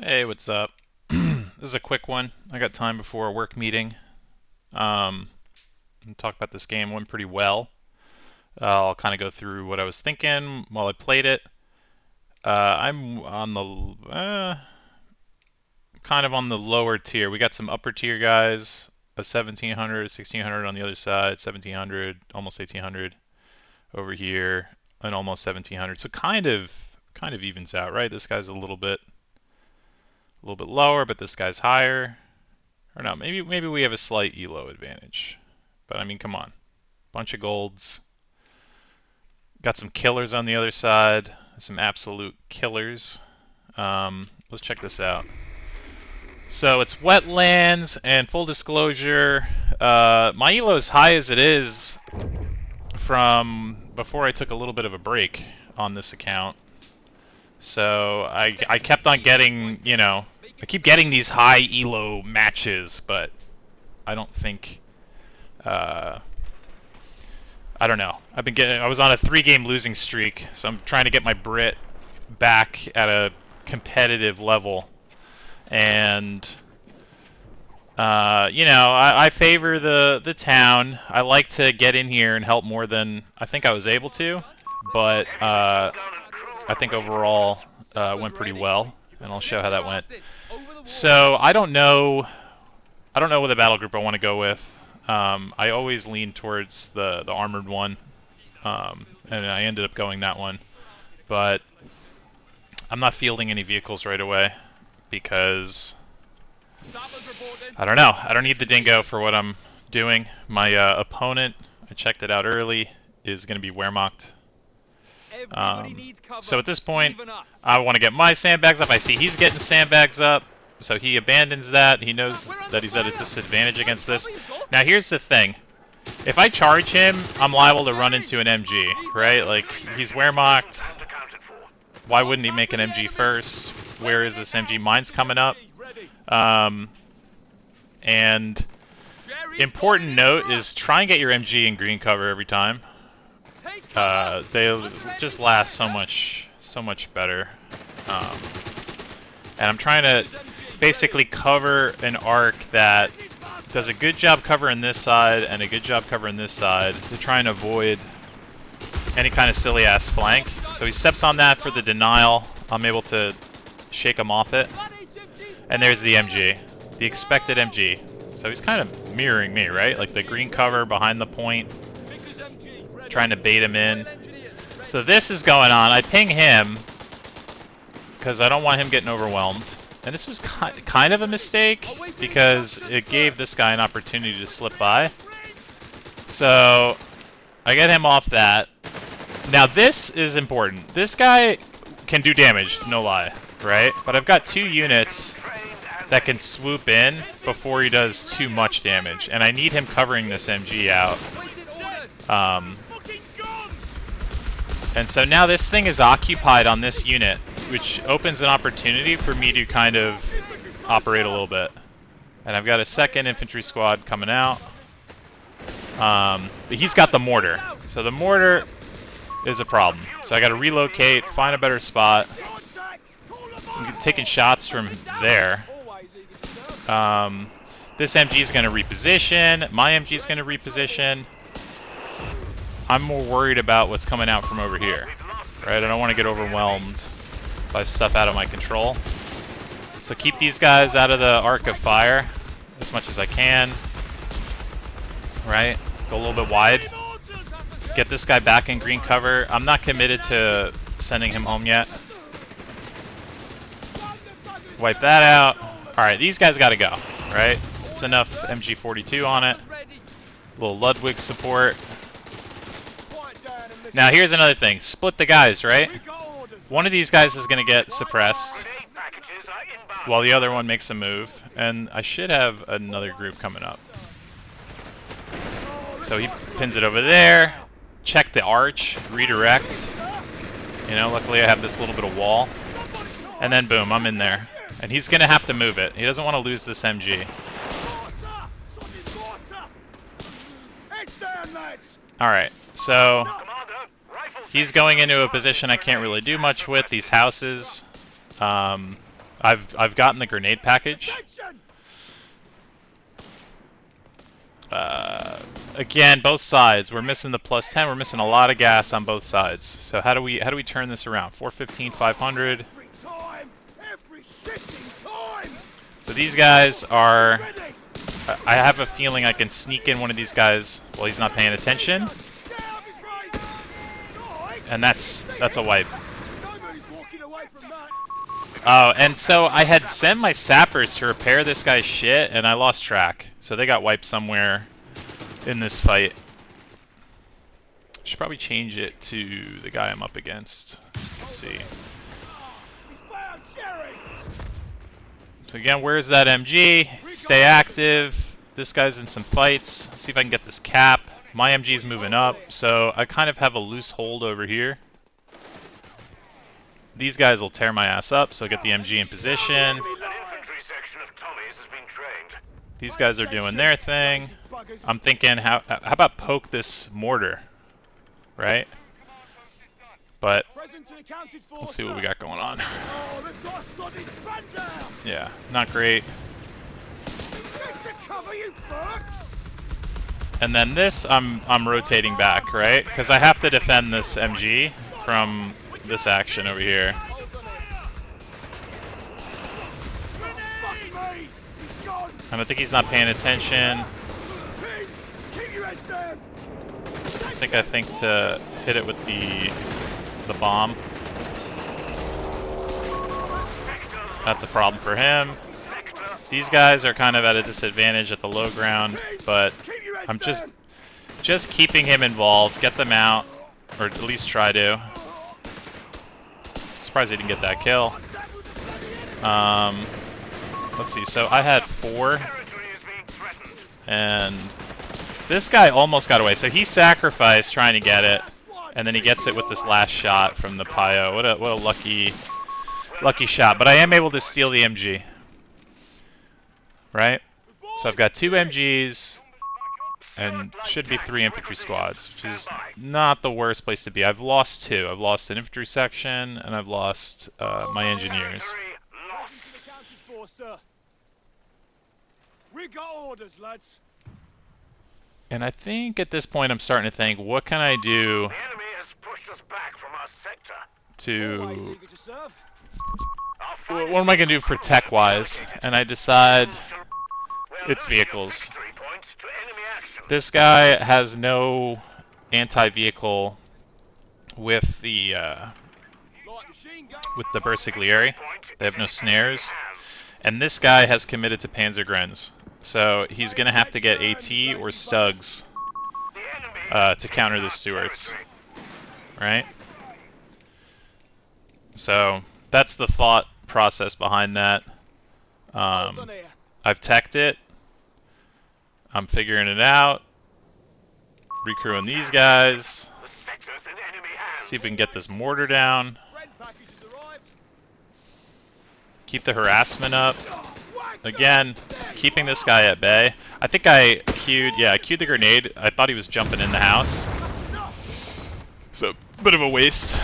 Hey, what's up? This is a quick one. I got time before a work meeting. And talk about this game. Went pretty well. I'll kind of go through what I was thinking while I played it. I'm on the kind of on the lower tier. We got some upper tier guys. A 1700, 1600 on the other side, 1700, almost 1800 over here, and almost 1700. So kind of evens out, right? This guy's a little bit lower, but this guy's higher. Or no, maybe we have a slight elo advantage. But I mean, come on. Bunch of golds. Got some killers on the other side. Some absolute killers. Let's check this out. So it's Wetlands, and full disclosure, my elo is high as it is from before I took a little bit of a break on this account. So I kept on getting, I keep getting these high elo matches, but I don't think, I don't know. I was on a 3-game losing streak, so I'm trying to get my Brit back at a competitive level. And, I favor the town. I like to get in here and help more than I think I was able to, but I think overall went pretty well, and I'll show how that went. So I don't know what the battle group I want to go with. I always lean towards the armored one, and I ended up going that one. But I'm not fielding any vehicles right away because I don't know. I don't need the dingo for what I'm doing. My opponent, I checked it out early, is going to be Wehrmacht. So at this point, I want to get my sandbags up. I see he's getting sandbags up, so he abandons that. He knows that he's at a disadvantage against this. Now here's the thing. If I charge him, I'm liable to run into an MG, right? Like, he's Wehrmacht. Why wouldn't he make an MG first? Where is this MG? Mine's coming up. And important note is try and get your MG in green cover every time. They just last so much better. And I'm trying to basically cover an arc that does a good job covering this side and a good job covering this side to try and avoid any kind of silly ass flank. So he steps on that for the denial. I'm able to shake him off it. And there's the MG, the expected MG. So he's kind of mirroring me, right? Like the green cover behind the point, trying to bait him in. So this is going on. I ping him because I don't want him getting overwhelmed. And this was kind of a mistake because it gave this guy an opportunity to slip by. So I get him off that. Now this is important. This guy can do damage, no lie, right? But I've got 2 units that can swoop in before he does too much damage. And I need him covering this MG out. And so now this thing is occupied on this unit, which opens an opportunity for me to kind of operate a little bit. And I've got a 2nd infantry squad coming out. But he's got the mortar. So the mortar is a problem. So I got to relocate, find a better spot. I'm taking shots from there. This MG is going to reposition. My MG is going to reposition. I'm more worried about what's coming out from over here, right? I don't want to get overwhelmed by stuff out of my control. So keep these guys out of the arc of fire as much as I can, right? Go a little bit wide. Get this guy back in green cover. I'm not committed to sending him home yet. Wipe that out. Alright, these guys gotta go, right? It's enough MG42 on it. A little Ludwig support. Now here's another thing. Split the guys, right? One of these guys is going to get suppressed while the other one makes a move. And I should have another group coming up. So he pins it over there. Check the arch. Redirect. Luckily I have this little bit of wall. And then boom, I'm in there. And he's going to have to move it. He doesn't want to lose this MG. Alright, so he's going into a position I can't really do much with, these houses. I've gotten the grenade package. Again, both sides. We're missing the +10. We're missing a lot of gas on both sides. So how do we turn this around? 415, 500. So these guys are. I have a feeling I can sneak in one of these guys while he's not paying attention, and that's a wipe. Oh, and so I had sent my sappers to repair this guy's shit, and I lost track. So they got wiped somewhere in this fight. Should probably change it to the guy I'm up against. Let's see. So again, where's that MG? Stay active. This guy's in some fights. See if I can get this cap. My MG's moving up, so I kind of have a loose hold over here. These guys will tear my ass up, so get the MG in position. These guys are doing their thing. I'm thinking, how about poke this mortar, right? But we'll see what we got going on. Yeah, not great. And then this, I'm rotating back, right? Because I have to defend this MG from this action over here. And I think he's not paying attention. I think to hit it with the bomb. That's a problem for him. These guys are kind of at a disadvantage at the low ground, but I'm just keeping him involved. Get them out, or at least try to. Surprised he didn't get that kill. Let's see. So I had 4, and this guy almost got away. So he sacrificed trying to get it, and then he gets it with this last shot from the Pio. What a lucky shot. But I am able to steal the MG. Right? So I've got 2 MGs and should be 3 infantry squads, which is not the worst place to be. I've lost 2. I've lost an infantry section and I've lost my engineers. We got orders, lads. And I think at this point I'm starting to think, what can I do to... What am I going to do for tech-wise? And I decide it's vehicles. This guy has no anti-vehicle with the Bersaglieri. They have no snares. And this guy has committed to Panzergrenz. So he's going to have to get AT or Stugs to counter the Stuarts. Right? So that's the thought process behind that. I've teched it. I'm figuring it out. Recrewing these guys. See if we can get this mortar down. Keep the harassment up. Again, keeping this guy at bay. I think I queued the grenade. I thought he was jumping in the house. So, bit of a waste.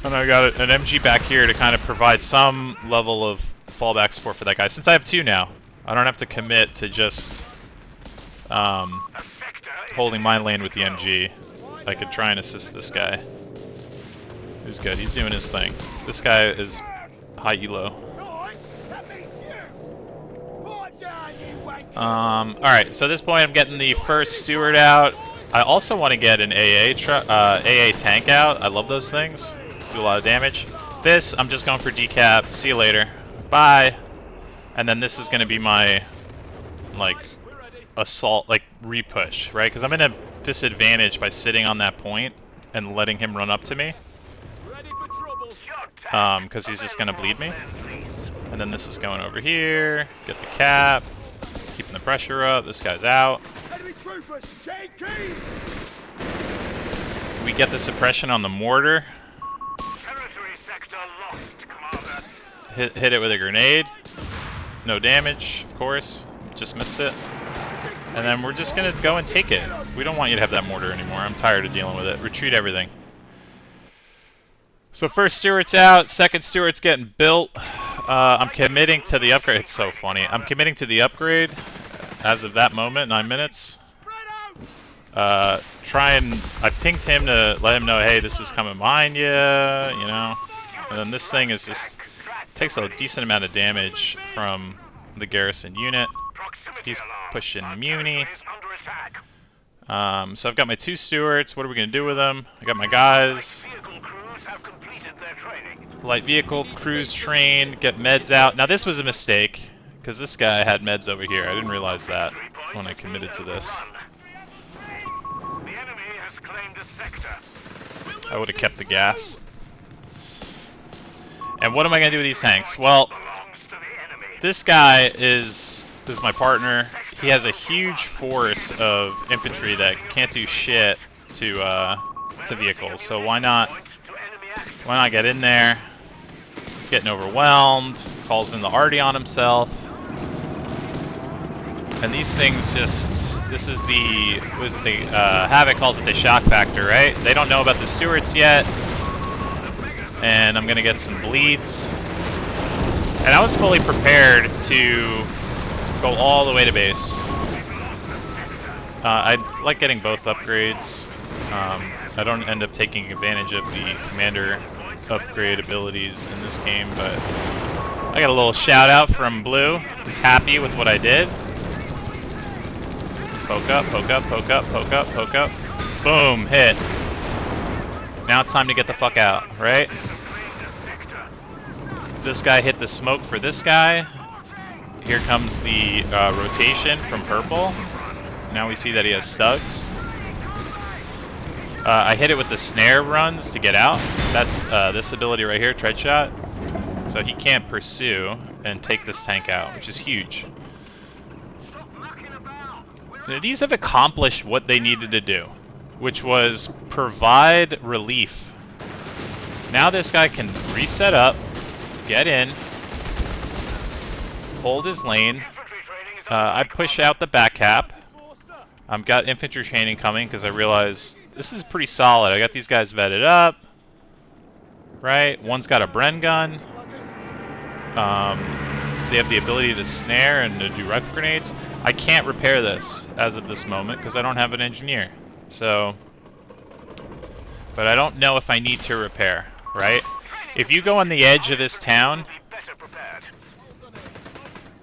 And I got an MG back here to kind of provide some level of fallback support for that guy. Since I have 2 now, I don't have to commit to just holding my lane with the MG. I could try and assist this guy. Who's good. He's doing his thing. This guy is high elo. Alright, so at this point I'm getting the first Steward out. I also want to get an AA tank out. I love those things. Do a lot of damage. This, I'm just going for decap. See you later. Bye. And then this is going to be my, like, assault, like, repush, right? Because I'm in a disadvantage by sitting on that point and letting him run up to me. Because he's just going to bleed me. And then this is going over here. Get the cap. Keeping the pressure up. This guy's out. We get the suppression on the mortar. Hit it with a grenade. No damage, of course. Just missed it. And then we're just going to go and take it. We don't want you to have that mortar anymore. I'm tired of dealing with it. Retreat everything. So first Stewart's out, second Stewart's getting built. I'm committing to the upgrade. It's so funny. I'm committing to the upgrade as of that moment, 9 minutes. I pinged him to let him know, hey, this is coming behind you, you know. And then this thing is just, takes a decent amount of damage from the garrison unit. He's pushing Muni. So I've got my 2 Stewarts. What are we going to do with them? I got my guys. Light vehicle crews trained, get meds out. Now this was a mistake, because this guy had meds over here. I didn't realize that when I committed to this. I would have kept the gas. And what am I going to do with these tanks? Well, this guy is my partner. He has a huge force of infantry that can't do shit to vehicles. So why not get in there? He's getting overwhelmed. Calls in the arty on himself. And these things just, this is the, Havoc calls it the shock factor, right? They don't know about the Stewarts yet. And I'm gonna get some bleeds. And I was fully prepared to go all the way to base. I like getting both upgrades. I don't end up taking advantage of the commander upgrade abilities in this game, but I got a little shout out from Blue. He's happy with what I did. Poke up, poke up, poke up, poke up, poke up. Boom, hit. Now it's time to get the fuck out, right? This guy hit the smoke for this guy. Here comes the rotation from purple. Now we see that he has stugs. I hit it with the snare runs to get out. That's this ability right here, tread shot. So he can't pursue and take this tank out, which is huge. These have accomplished what they needed to do, which was provide relief. Now this guy can reset up, get in, hold his lane. I push out the back cap. I've got infantry training coming because I realize this is pretty solid. I got these guys vetted up, right? One's got a Bren gun. They have the ability to snare and to do rifle grenades. I can't repair this as of this moment because I don't have an engineer. So, but I don't know if I need to repair, right? If you go on the edge of this town,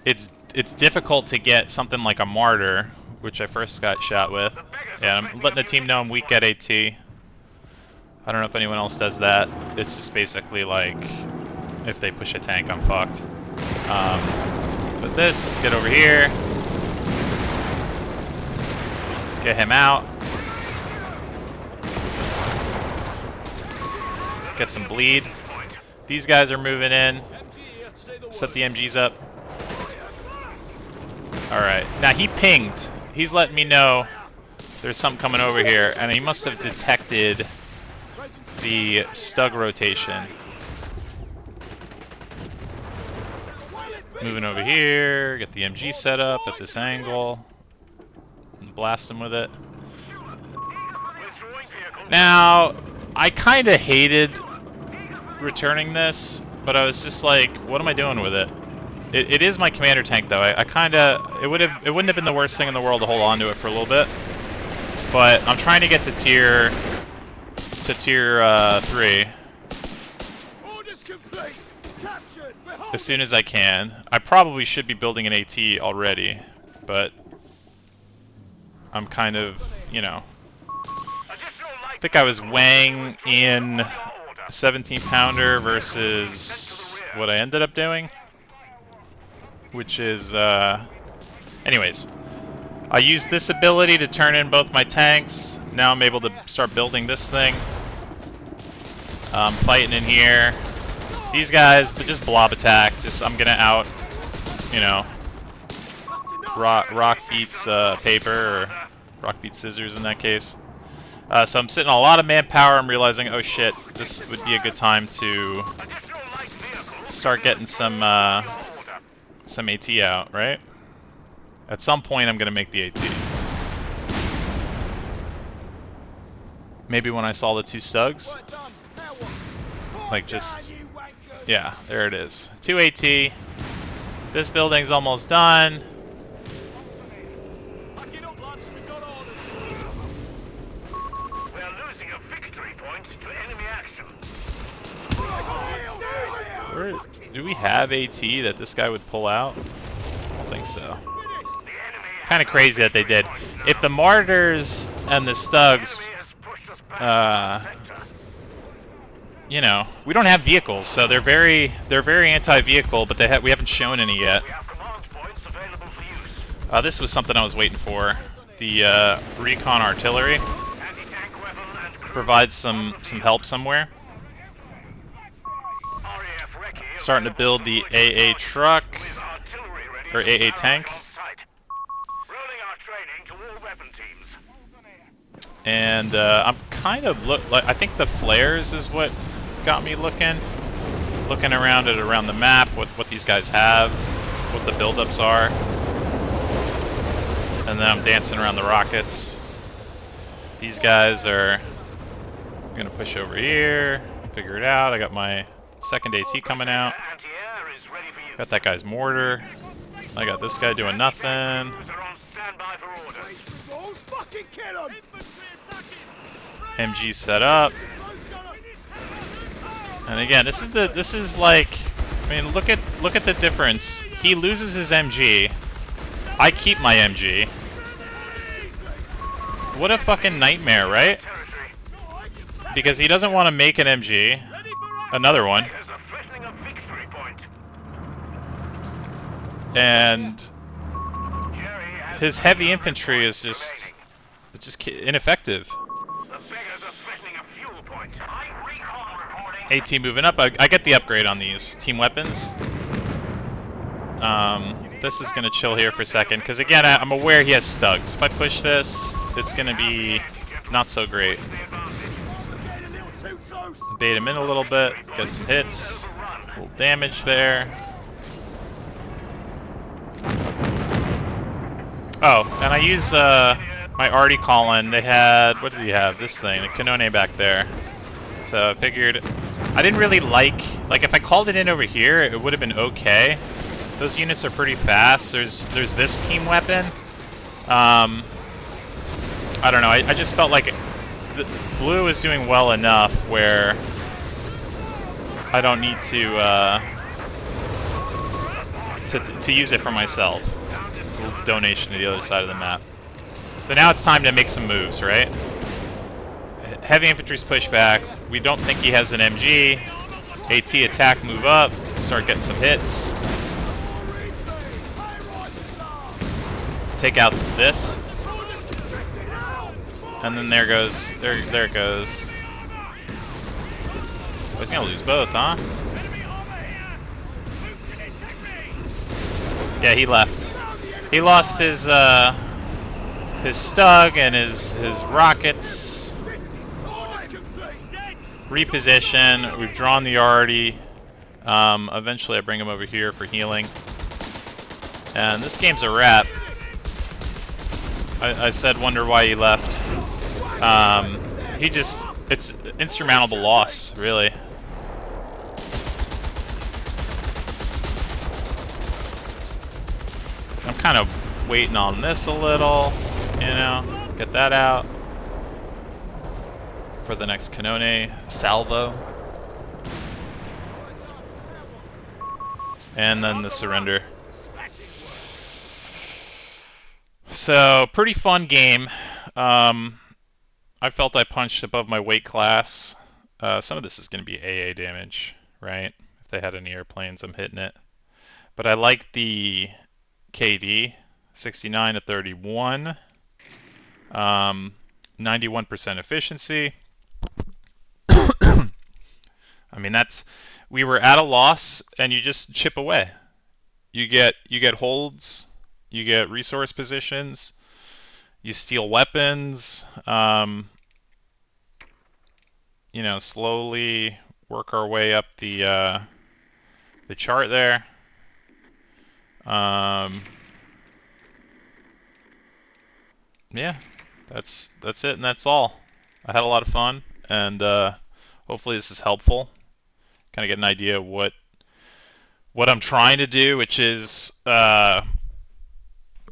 it's difficult to get something like a martyr, which I first got shot with. Yeah, I'm letting the team know I'm weak at AT. I don't know if anyone else does that. It's just basically like, if they push a tank, I'm fucked. But this, get over here. Get him out. Get some bleed. These guys are moving in. Set the MGs up. Alright, now he pinged. He's letting me know there's something coming over here, and he must have detected the stug rotation. Moving over here, get the MG set up at this angle, and blast him with it. Now, I kind of hated returning this, but I was just like, what am I doing with it? It is my commander tank, though. I kind of, it wouldn't have been the worst thing in the world to hold on to it for a little bit, but I'm trying to get to tier 3 as soon as I can. I probably should be building an AT already, but I'm kind of, you know, I think I was weighing in 17-pounder versus what I ended up doing, which is, anyways, I used this ability to turn in both my tanks. Now I'm able to start building this thing. I'm fighting in here. These guys, but just blob attack. Just, I'm gonna out, you know, rock beats paper, or rock beats scissors in that case. So I'm sitting on a lot of manpower. I'm realizing, oh shit, this would be a good time to start getting some AT out, right? At some point, I'm gonna make the AT. Maybe when I saw the 2 stugs. Like just, yeah, there it is. 2 AT. This building's almost done. Do we have AT that this guy would pull out? I don't think so. Kind of crazy that they did. If the Martyrs and the Stugs, you know, we don't have vehicles, so they're very anti-vehicle, but we haven't shown any yet. This was something I was waiting for. The recon artillery provides some help somewhere. Starting to build the AA truck, or AA tank. And I'm kind of I think the flares is what got me looking around the map, what these guys have, what the buildups are. And then I'm dancing around the rockets. These guys are gonna push over here, figure it out. I got my second AT coming out. Got that guy's mortar. I got this guy doing nothing. MG set up. And again, this is like, I mean, look at the difference. He loses his MG. I keep my MG. What a fucking nightmare, right? Because he doesn't want to make an MG. Another one. And his heavy infantry is just ineffective. AT moving up. I get the upgrade on these team weapons. This is gonna chill here for a second because again I'm aware he has Stugs. If I push this, it's gonna be not so great. So, bait him in a little bit, get some hits, a little damage there. Oh, and I use my arty Colin. They had, what did he have? This thing, the Canone back there. So I figured, I didn't really like if I called it in over here, it would have been okay. Those units are pretty fast. There's this team weapon. I don't know. I just felt like the blue is doing well enough where I don't need to use it for myself. A little donation to the other side of the map. So now it's time to make some moves, right? Heavy infantry's pushed back. We don't think he has an MG. AT attack, move up, start getting some hits. Take out this. And then there it goes. Oh, he's gonna lose both, huh? Yeah, he left. He lost his Stug and his rockets. Reposition. We've drawn the arty. Eventually I bring him over here for healing. And this game's a wrap. I said wonder why he left. It's insurmountable loss, really. I'm kind of waiting on this a little, you know, get that out for the next Canone salvo. And then the surrender. So, pretty fun game. I felt I punched above my weight class. Some of this is going to be AA damage, right? If they had any airplanes, I'm hitting it. But I like the KD, 69 to 31. 91% efficiency. I mean, we were at a loss, and you just chip away. You get holds. You get resource positions, you steal weapons, you know, slowly work our way up the chart there. Yeah, that's it and that's all. I had a lot of fun, and hopefully this is helpful. kind of get an idea of what I'm trying to do, which is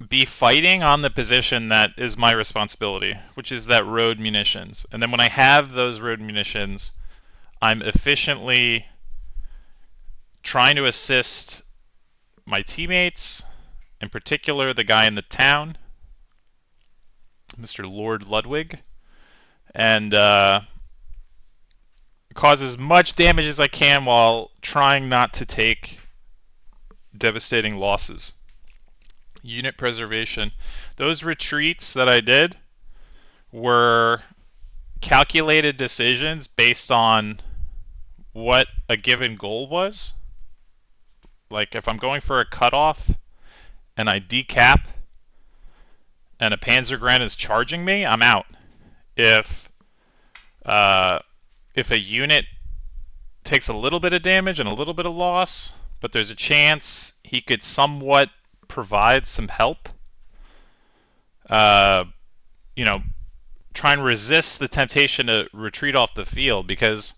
be fighting on the position that is my responsibility, which is that road munitions. And then when I have those road munitions, I'm efficiently trying to assist my teammates, in particular the guy in the town, Mr. Lord Ludwig, and cause as much damage as I can while trying not to take devastating losses. Unit preservation. Those retreats that I did were calculated decisions based on what a given goal was. Like if I'm going for a cutoff and I decap and a Panzergrenade is charging me, I'm out. If a unit takes a little bit of damage and a little bit of loss, but there's a chance he could somewhat provide some help, you know, try and resist the temptation to retreat off the field, because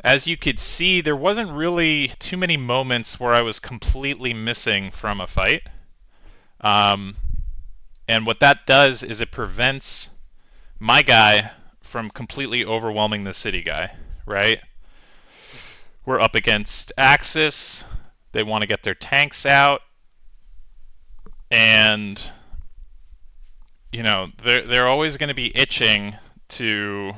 as you could see, there wasn't really too many moments where I was completely missing from a fight. And what that does is it prevents my guy from completely overwhelming the city guy, right? We're up against Axis. They want to get their tanks out. And, you know, they're always going to be itching to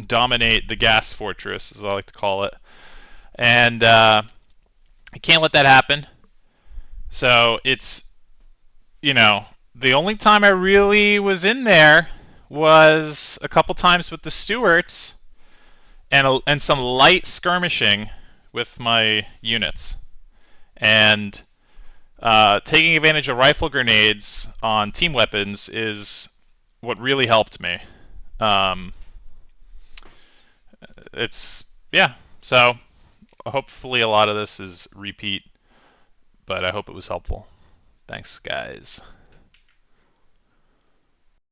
dominate the gas fortress, as I like to call it. And I can't let that happen. So it's, you know, the only time I really was in there was a couple times with the Stuarts and some light skirmishing with my units. And taking advantage of rifle grenades on team weapons is what really helped me. Yeah, so hopefully a lot of this is repeat, but I hope it was helpful. Thanks, guys.